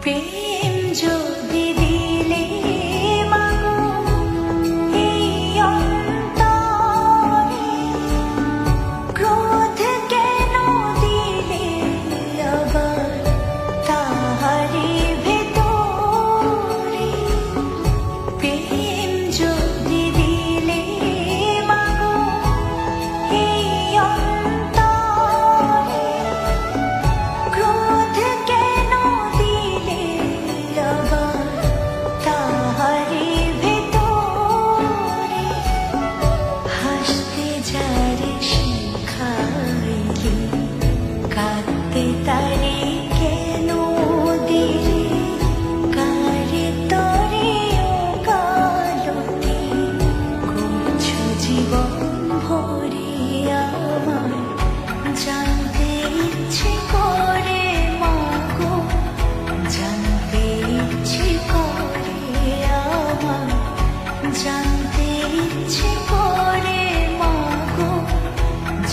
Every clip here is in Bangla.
প্রেম যদি দিলে মাগো এই অন্তরে, ক্রোধ কেন দিলে আবার তাহারি ভেতরে? প্রেম যদি দিলে মাগো এই অন্তরে, ক্রোধ কেন দিলে আবার তাহারি ভেতরে? হাসতে যারে শিখাইলে, কাঁদতে তারে কেন দিলে? কারে তরে ও কালতে করছো জীবন ভরে আমার? জানতে ইচ্ছে করে মাগো, জানতে ইচ্ছে করে আমার, জানতে ইচ্ছে করে মাগো,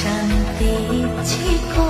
জানতে ইচ্ছে করে।